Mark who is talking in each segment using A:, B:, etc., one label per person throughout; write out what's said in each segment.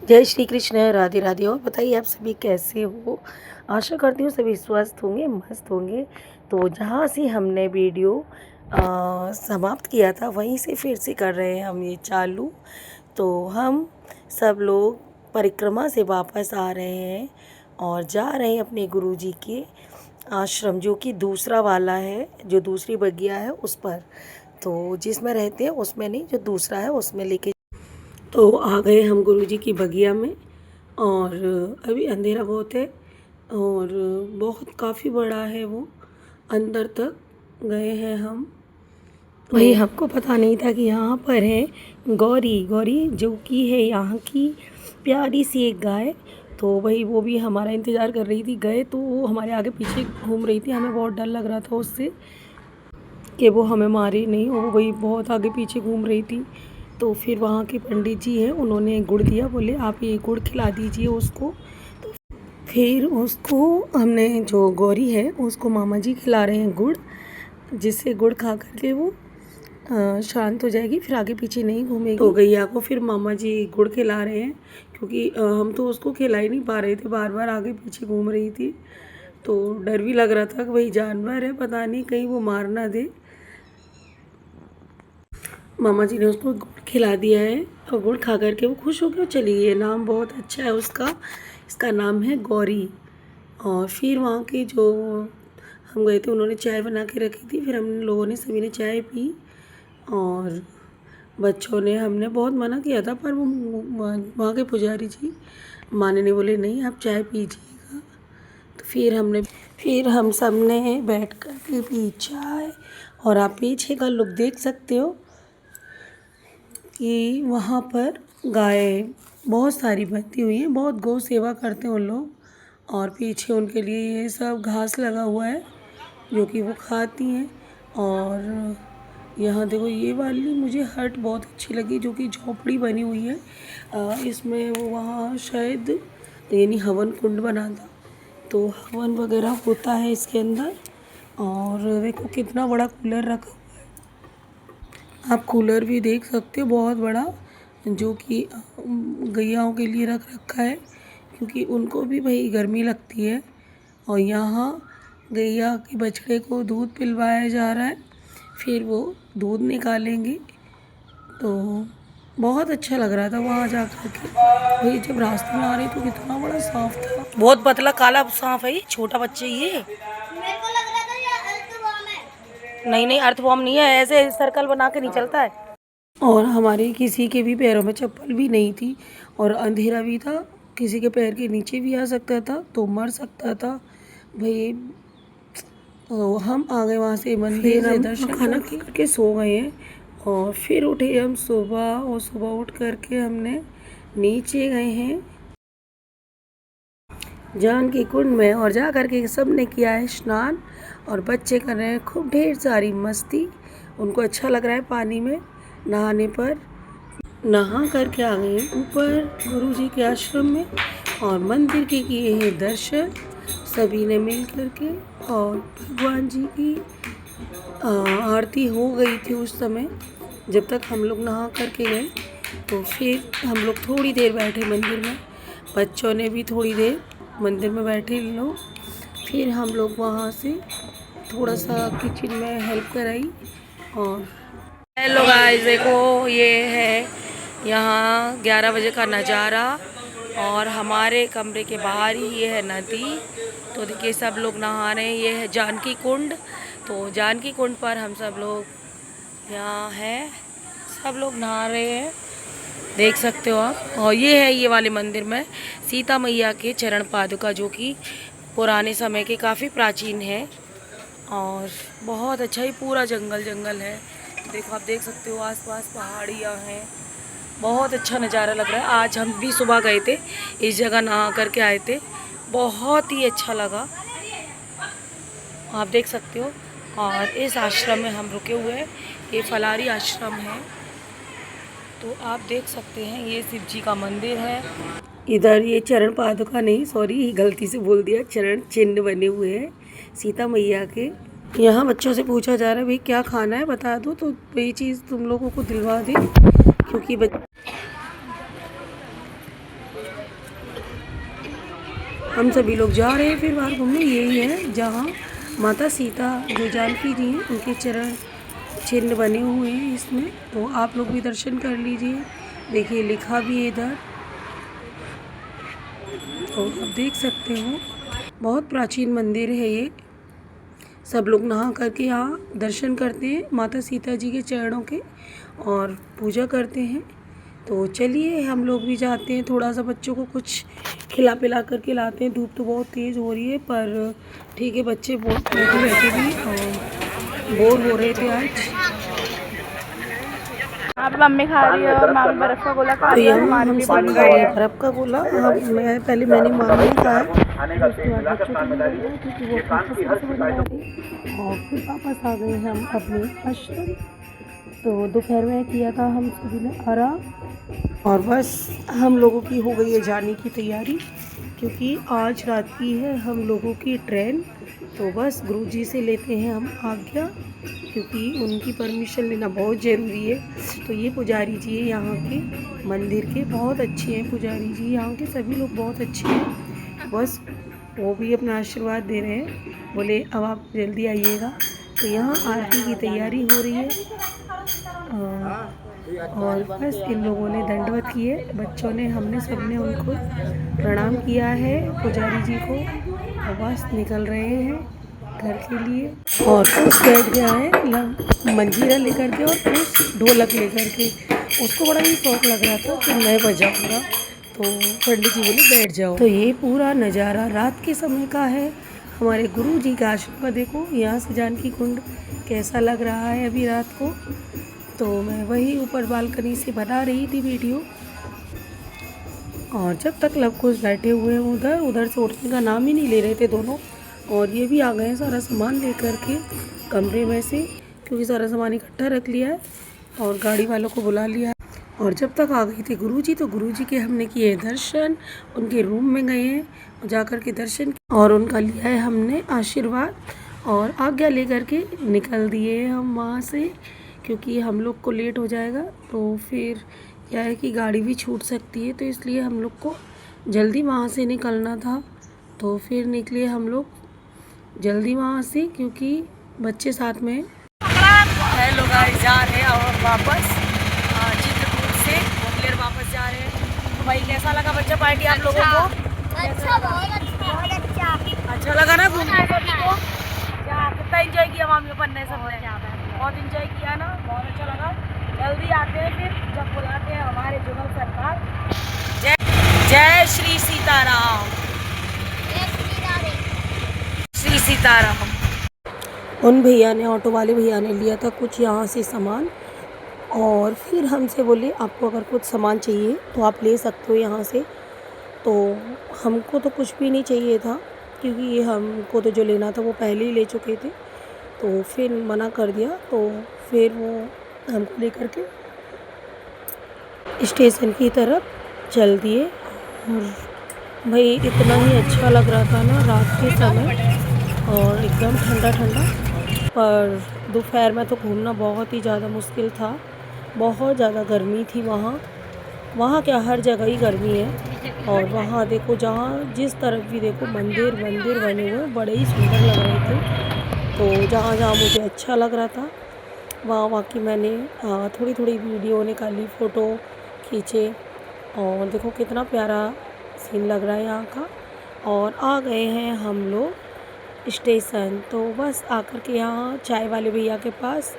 A: जय श्री कृष्ण, राधे राधे। और बताइए आप सभी कैसे हो? आशा करती हूँ सभी स्वस्थ होंगे, मस्त होंगे। तो जहाँ से हमने वीडियो समाप्त किया था वहीं से फिर से कर रहे हैं हम ये चालू। तो हम सब लोग परिक्रमा से वापस आ रहे हैं और जा रहे हैं अपने गुरुजी के आश्रम, जो कि दूसरा वाला है, जो दूसरी बगिया है उस पर। तो जिसमें रहते हैं उसमें नहीं, जो दूसरा है उसमें लेके तो आ गए हम गुरुजी की बगिया में। और अभी अंधेरा बहुत है और बहुत काफ़ी बड़ा है वो, अंदर तक गए हैं हम। वही हमको पता नहीं था कि यहाँ पर है गौरी। गौरी जो कि है यहाँ की प्यारी सी एक गाय। तो वही वो भी हमारा इंतज़ार कर रही थी। गए तो वो हमारे आगे पीछे घूम रही थी। हमें बहुत डर लग रहा था उससे कि वो हमें मारे नहीं, वो वही बहुत आगे पीछे घूम रही थी। तो फिर वहाँ के पंडित जी हैं, उन्होंने गुड़ दिया, बोले आप ये गुड़ खिला दीजिए उसको। तो फिर उसको हमने, जो गौरी है उसको मामा जी खिला रहे हैं गुड़, जिससे गुड़ खा करके वो शांत हो जाएगी, फिर आगे पीछे नहीं घूमेगी। तो गैया को फिर मामा जी गुड़ खिला रहे हैं, क्योंकि हम तो उसको खिला ही नहीं पा रहे थे, बार बार आगे पीछे घूम रही थी। तो डर भी लग रहा था कि भाई जानवर है, पता नहीं कहीं वो मार ना दे। मामा जी ने उसको गुड़ खिला दिया है और गुड़ खा करके वो खुश हो गई चली गई। नाम बहुत अच्छा है उसका, इसका नाम है गौरी। और फिर वहाँ के जो हम गए थे उन्होंने चाय बना के रखी थी, फिर हम लोगों ने सभी ने चाय पी। और बच्चों ने, हमने बहुत मना किया था पर वो वहाँ के पुजारी जी माने नहीं, बोले नहीं आप चाय पीजिएगा। तो फिर हम सब ने बैठ कर के पी चाय। और आप पीछे का लुक देख सकते हो कि वहाँ पर गाय बहुत सारी बंधी हुई हैं, बहुत गौ सेवा करते हैं उन लोग। और पीछे उनके लिए ये सब घास लगा हुआ है जो कि वो खाती हैं। और यहाँ देखो ये वाली मुझे हट बहुत अच्छी लगी, जो कि झोपड़ी बनी हुई है। इसमें वो वहाँ शायद यानी हवन कुंड बना था, तो हवन वगैरह होता है इसके अंदर। और देखो कितना बड़ा कूलर रखा हुआ है, आप कूलर भी देख सकते हो बहुत बड़ा, जो कि गैयाओं के लिए रख रखा है, क्योंकि उनको भी भाई गर्मी लगती है। और यहाँ गैया के बछड़े को दूध पिलवाया जा रहा है, फिर वो दूध निकालेंगी। तो बहुत अच्छा लग रहा था वहाँ जा कर के। भाई जब रास्ते में आ रही तो कितना बड़ा सांप था, बहुत पतला काला सांप है ये, छोटा बच्चे ये। मेरे को लग रहा था ये अर्थवॉर्म है। नहीं नहीं, अर्थवॉर्म नहीं है, ऐसे सर्कल बना के नहीं चलता है। और हमारे किसी के भी पैरों में चप्पल भी नहीं थी और अंधेरा भी था, किसी के पैर के नीचे भी आ सकता था, तो मर सकता था भाई। तो हम आ गए वहाँ से मंदिर से दर्शन खाना करके सो गए हैं। और फिर उठे हम सुबह, और सुबह उठ करके हमने नीचे गए हैं जानकी कुंड में, और जा करके सब ने किया है स्नान। और बच्चे कर रहे हैं खूब ढेर सारी मस्ती, उनको अच्छा लग रहा है पानी में नहाने पर। नहा करके आ गए हैं ऊपर गुरुजी के आश्रम में, और मंदिर के किए हैं दर्शन सभी ने मिल करके। और भगवान जी की आरती हो गई थी उस समय, जब तक हम लोग नहा करके गए। तो फिर हम लोग थोड़ी देर बैठे मंदिर में, बच्चों ने भी थोड़ी देर मंदिर में बैठे लोग। फिर हम लोग वहाँ से थोड़ा सा किचन में हेल्प कराई। और हेलो गाइस, देखो ये है यहाँ 11 बजे का नज़ारा, और हमारे कमरे के बाहर ही ये है नदी। तो देखिए सब लोग नहा रहे हैं, ये है जानकी कुंड। तो जानकी कुंड पर हम सब लोग यहाँ हैं, सब लोग नहा रहे हैं, देख सकते हो आप। और ये है ये वाले मंदिर में सीता मैया के चरण पादुका, जो कि पुराने समय के काफ़ी प्राचीन है। और बहुत अच्छा, ही पूरा जंगल जंगल है, देखो आप देख सकते हो, आसपास पहाड़ियाँ हैं, बहुत अच्छा नज़ारा लग रहा है। आज हम भी सुबह गए थे इस जगह, नहा करके आए थे, बहुत ही अच्छा लगा, आप देख सकते हो। और इस आश्रम में हम रुके हुए हैं, ये फलारी आश्रम है। तो आप देख सकते हैं ये शिव जी का मंदिर है। इधर ये चरण पादुका नहीं, सॉरी गलती से बोल दिया, चरण चिन्ह बने हुए हैं सीता मैया के। यहाँ बच्चों से पूछा जा रहा है भाई क्या खाना है बता दो, तो ये चीज़ तुम लोगों को दिलवा दे, क्योंकि हम सभी लोग जा रहे हैं फिर बाहर घूमने। यही है जहाँ माता सीता जो जानकी जी हैं उनके चरण चिन्ह बने हुए हैं इसमें, तो आप लोग भी दर्शन कर लीजिए। देखिए लिखा भी है इधर, तो आप देख सकते हो। बहुत प्राचीन मंदिर है ये। सब लोग नहा करके यहाँ दर्शन करते हैं माता सीता जी के चरणों के और पूजा करते हैं। तो चलिए हम लोग भी जाते हैं, थोड़ा सा बच्चों को कुछ खिला पिला करके लाते हैं। धूप तो बहुत तेज़ हो रही है, पर ठीक है, बच्चे बहुत बैठे बैठे भी बोर हो रहे थे आज।
B: यहाँ पे मम्मी खा रही है और मामी बर्फ का गोला खा
A: तो
B: रही है।
A: यहाँ
B: हमारे
A: हम
B: लिए
A: सब
B: बन
A: खा
B: गई
A: रहे
B: है।
A: हैं बर्फ़ का गोला। मैंने मामा ने खाया, उसके बाद बच्चों को मिला है क्योंकि वो वापस से बना रही। और फिर वापस आ गए हम अपने आश्रम। तो दोपहर में किया था हम सभी ने आराम, और बस हम लोगों की हो गई है जाने की तैयारी, क्योंकि आज रात की है हम लोगों की ट्रेन। तो बस गुरुजी से लेते हैं हम आज्ञा, क्योंकि उनकी परमिशन लेना बहुत ज़रूरी है। तो ये पुजारी जी है यहाँ के मंदिर के, बहुत अच्छे हैं पुजारी जी। यहाँ के सभी लोग बहुत अच्छे हैं। बस वो भी अपना आशीर्वाद दे रहे हैं, बोले अब आप जल्दी आइएगा। तो यहाँ आरती की तैयारी हो रही है। और बस इन लोगों ने दंडवत किए, बच्चों ने, हमने सबने उनको प्रणाम किया है पुजारी जी को, और बस निकल रहे हैं घर के लिए। और कुछ बैठ गया है मंजीरा लेकर के और कुछ ढोलक लेकर के। उसको बड़ा ही शौक लग रहा था कि मैं बजाऊँगा, तो पंडित जी बोले बैठ जाओ। तो ये पूरा नज़ारा रात के समय का है हमारे गुरु जी का आश्रम का। देखो यहाँ से जानकी कुंड कैसा लग रहा है अभी रात को। तो मैं वही ऊपर बालकनी से बना रही थी वीडियो, और जब तक लव कुश बैठे हुए हैं उधर उधर से उठने का नाम ही नहीं ले रहे थे दोनों। और ये भी आ गए हैं सारा सामान लेकर के कमरे में से, क्योंकि सारा सामान इकट्ठा रख लिया है और गाड़ी वालों को बुला लिया है। और जब तक आ गए थे गुरुजी, तो गुरुजी के हमने किए दर्शन, उनके रूम में गए हैं जाकर के दर्शन, और उनका लिया है हमने आशीर्वाद और आज्ञा लेकर के निकल दिए हम वहाँ से, क्योंकि हम लोग को लेट हो जाएगा। तो फिर क्या है कि गाड़ी भी छूट सकती है, तो इसलिए हम लोग को जल्दी वहाँ से निकलना था। तो फिर निकले हम लोग जल्दी वहाँ से, क्योंकि बच्चे साथ में। हेलो गाइस, जा रहे हैं और वापस चित्रकूट से मुंगेर वापस जा रहे हैं। तो भाई कैसा लगा बच्चा पार्टी आप लोगों को?
B: अच्छा, बहुत अच्छा।
A: अच्छा लगा ना घूमने सभी को? कितना एंजॉय किया मामी पन्ने सबने? बहुत एंजॉय किया ना, बहुत अच्छा लगा। जल्दी आते हैं फिर जब बुलाते हैं हमारे जुगल सरकार। जय श्री सीताराम, श्री सीताराम। उन भैया ने, ऑटो वाले भैया ने लिया था कुछ यहाँ से सामान, और फिर हमसे बोले आपको अगर कुछ सामान चाहिए तो आप ले सकते हो यहाँ से। तो हमको तो कुछ भी नहीं चाहिए था, क्योंकि हमको तो जो लेना था वो पहले ही ले चुके थे। तो फिर मना कर दिया, तो फिर वो हमको लेकर के स्टेशन की तरफ चल दिए। और भाई इतना ही अच्छा लग रहा था ना रात के समय, और एकदम ठंडा ठंडा। पर दोपहर में तो घूमना बहुत ही ज़्यादा मुश्किल था, बहुत ज़्यादा गर्मी थी वहाँ क्या हर जगह ही गर्मी है। और वहाँ देखो, जहाँ जिस तरफ भी देखो मंदिर मंदिर बने हुए बड़े ही सुंदर लग रहे थे। तो जहाँ जहाँ मुझे अच्छा लग रहा था वहाँ की मैंने थोड़ी थोड़ी वीडियो निकाली, फ़ोटो खींचे, और देखो कितना प्यारा सीन लग रहा है यहाँ का। और आ गए हैं हम लोग स्टेशन। तो बस आकर के यहाँ चाय वाले भैया के पास,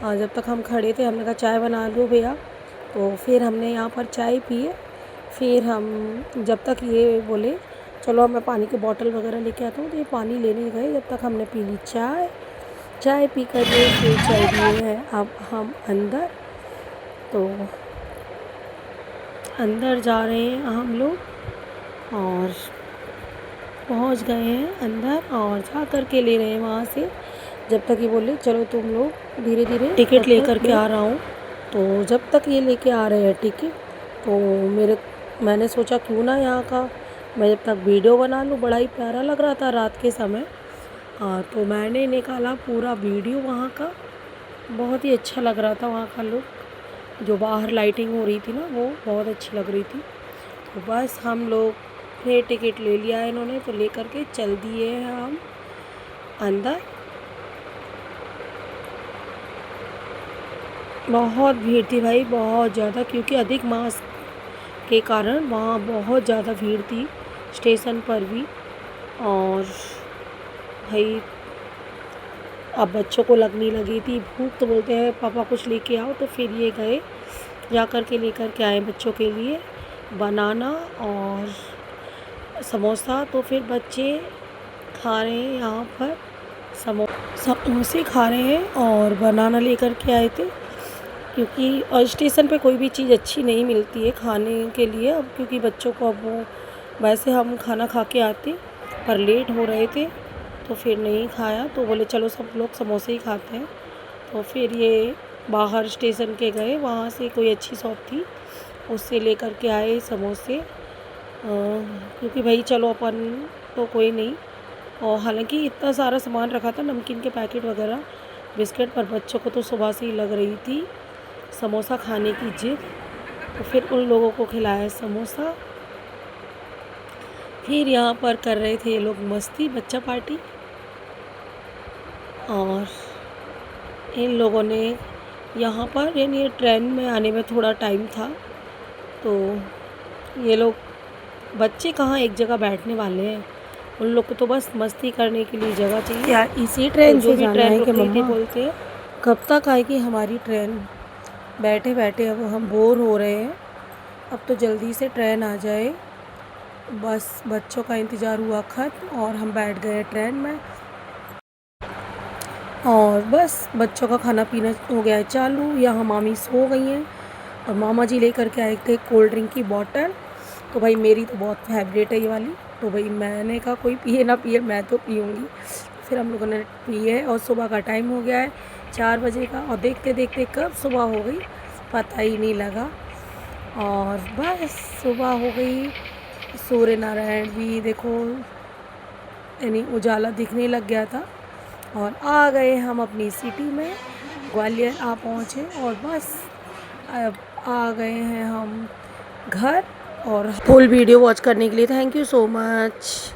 A: जब तक हम खड़े थे हमने कहा चाय बना लो भैया। तो फिर हमने यहाँ पर चाय पिए। फिर हम जब तक ये बोले चलो मैं पानी की बोतल वगैरह लेके आता हूँ, तो ये पानी लेने गए। जब तक हमने पी ली चाय पी कर के फिर चल दिए हैं अब हम अंदर। तो अंदर जा रहे हैं हम लोग, और पहुंच गए हैं अंदर, और जा कर के ले रहे हैं वहाँ से। जब तक ये बोले चलो तुम लोग धीरे धीरे टिकट लेकर के आ रहा हूँ। तो जब तक ये लेके आ रहे हैं टिकट, तो मैंने सोचा क्यों ना यहाँ का मैं जब तक वीडियो बना लूँ। बड़ा ही प्यारा लग रहा था रात के समय। तो मैंने निकाला पूरा वीडियो वहाँ का, बहुत ही अच्छा लग रहा था वहाँ का लुक। जो बाहर लाइटिंग हो रही थी ना वो बहुत अच्छी लग रही थी। तो बस हम लोग फिर टिकट ले लिया है इन्होंने, तो लेकर के चल दिए हैं हम अंदर। बहुत भीड़ थी भाई, बहुत ज़्यादा, क्योंकि अधिक मास के कारण वहाँ बहुत ज़्यादा भीड़ थी स्टेशन पर भी। और भाई अब बच्चों को लगने लगी थी भूख, तो बोलते हैं पापा कुछ लेके आओ, तो फिर ये गए जा कर के लेकर के आए बच्चों के लिए बनाना और समोसा। तो फिर बच्चे खा रहे हैं यहाँ पर समोसे खा रहे हैं और बनाना लेकर के आए थे, क्योंकि स्टेशन पे कोई भी चीज़ अच्छी नहीं मिलती है खाने के लिए। अब क्योंकि बच्चों को अब वो वैसे हम खाना खा के आते पर लेट हो रहे थे, तो फिर नहीं खाया, तो बोले चलो सब लोग समोसे ही खाते हैं। तो फिर ये बाहर स्टेशन के गए, वहाँ से कोई अच्छी शॉप थी उससे लेकर के आए समोसे, क्योंकि भाई चलो अपन तो कोई नहीं। और हालांकि इतना सारा सामान रखा था, नमकीन के पैकेट वगैरह, बिस्किट, पर बच्चों को तो सुबह से ही लग रही थी समोसा खाने की जिद, तो फिर उन लोगों को खिलाया समोसा। फिर यहाँ पर कर रहे थे ये लोग मस्ती, बच्चा पार्टी। और इन लोगों ने यहाँ पर, यानी ट्रेन में आने में थोड़ा टाइम था, तो ये लोग बच्चे कहाँ एक जगह बैठने वाले हैं, उन लोग को तो बस मस्ती करने के लिए जगह चाहिए। या इसी ट्रेन से जाना है कि मम्मा बोलते हैं कब तक आएगी हमारी ट्रेन, बैठे बैठे अब हम बोर हो रहे हैं, अब तो जल्दी से ट्रेन आ जाए। बस बच्चों का इंतज़ार हुआ ख़त्म और हम बैठ गए ट्रेन में। और बस बच्चों का खाना पीना हो गया है चालू। यहाँ मामी सो गई हैं और मामा जी लेकर के आए थे कोल्ड ड्रिंक की बॉटल। तो भाई मेरी तो बहुत फेवरेट है ये वाली, तो भाई मैंने कहा कोई पिए ना पिए, मैं तो पीऊँगी। फिर हम लोगों ने पी है और सुबह का टाइम हो गया है 4 बजे का, और देखते देखते कब सुबह हो गई पता ही नहीं लगा। और बस सुबह हो गई, सूर्य नारायण भी देखो यानी उजाला दिखने लग गया था, और आ गए हम अपनी सिटी में, ग्वालियर आ पहुँचे। और बस अब आ गए हैं हम घर। और फुल वीडियो वॉच करने के लिए थैंक यू सो मच।